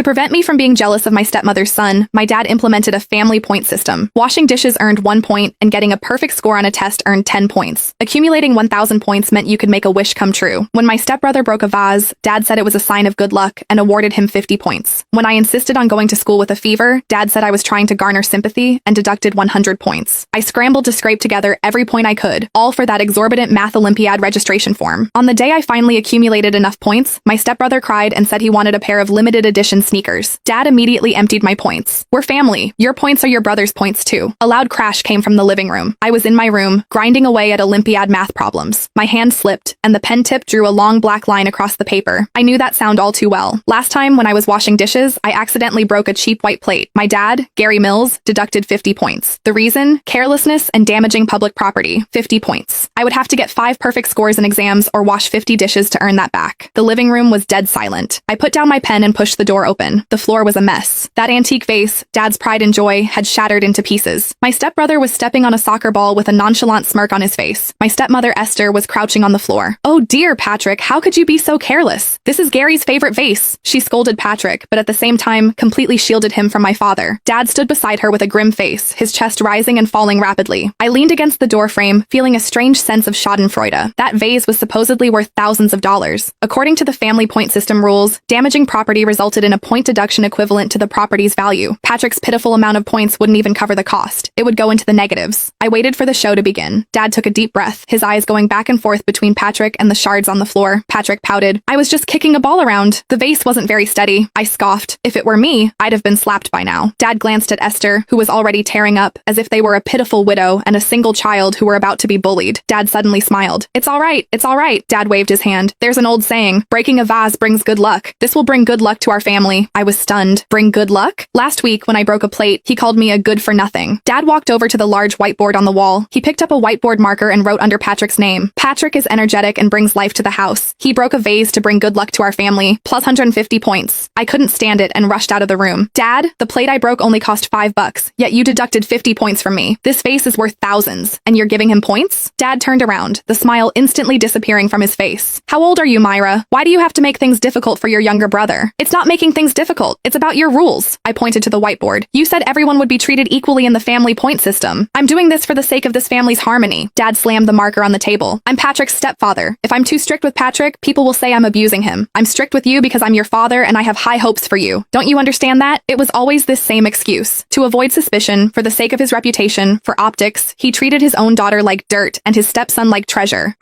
To prevent me from being jealous of my stepmother's son, my dad implemented a family point system. Washing dishes earned 1 point, and getting a perfect score on a test earned 10 points. Accumulating 1,000 points meant you could make a wish come true. When my stepbrother broke a vase, Dad said it was a sign of good luck and awarded him 50 points. When I insisted on going to school with a fever, Dad said I was trying to garner sympathy and deducted 100 points. I scrambled to scrape together every point I could, all for that exorbitant math Olympiad registration form. On the day I finally accumulated enough points, my stepbrother cried and said he wanted a pair of limited edition sneakers. Dad immediately emptied my points. We're family. Your points are your brother's points too. A loud crash came from the living room. I was in my room, grinding away at Olympiad math problems. My hand slipped, and the pen tip drew a long black line across the paper. I knew that sound all too well. Last time, when I was washing dishes, I accidentally broke a cheap white plate. My dad, Gary Mills, deducted 50 points. The reason? Carelessness and damaging public property. 50 points. I would have to get 5 perfect scores in exams or wash 50 dishes to earn that back. The living room was dead silent. I put down my pen and pushed the door open. The floor was a mess. That antique vase, Dad's pride and joy, had shattered into pieces. My stepbrother was stepping on a soccer ball with a nonchalant smirk on his face. My stepmother, Esther, was crouching on the floor. "Oh dear, Patrick, how could you be so careless? This is Gary's favorite vase." She scolded Patrick, but at the same time, completely shielded him from my father. Dad stood beside her with a grim face, his chest rising and falling rapidly. I leaned against the doorframe, feeling a strange sense of schadenfreude. That vase was supposedly worth thousands of dollars. According to the family point system rules, damaging property resulted in a point deduction equivalent to the property's value. Patrick's pitiful amount of points wouldn't even cover the cost. It would go into the negatives. I waited for the show to begin. Dad took a deep breath, his eyes going back and forth between Patrick and the shards on the floor. Patrick pouted. "I was just kicking a ball around. The vase wasn't very steady." I scoffed. If it were me, I'd have been slapped by now. Dad glanced at Esther, who was already tearing up, as if they were a pitiful widow and a single child who were about to be bullied. Dad suddenly smiled. It's all right. Dad waved his hand. "There's an old saying, breaking a vase brings good luck. This will bring good luck to our family." I was stunned. Bring good luck? Last week, when I broke a plate, he called me a good for nothing. Dad walked over to the large whiteboard on the wall. He picked up a whiteboard marker and wrote under Patrick's name. "Patrick is energetic and brings life to the house. He broke a vase to bring good luck to our family, plus 150 points." I couldn't stand it and rushed out of the room. "Dad, the plate I broke only cost $5, yet you deducted 50 points from me. This vase is worth thousands, and you're giving him points?" Dad turned around, the smile instantly disappearing from his face. "How old are you, Myra? Why do you have to make things difficult for your younger brother?" "It's not making things difficult. It's about your rules." I pointed to the whiteboard. "You said everyone would be treated equally in the family point system. I'm doing this for the sake of this family's harmony." Dad slammed the marker on the table. "I'm Patrick's stepfather. If I'm too strict with Patrick, people will say I'm abusing him. I'm strict with you because I'm your father and I have high hopes for you. Don't you understand that?" It was always this same excuse. To avoid suspicion, for the sake of his reputation, for optics, he treated his own daughter like dirt and his stepson like treasure.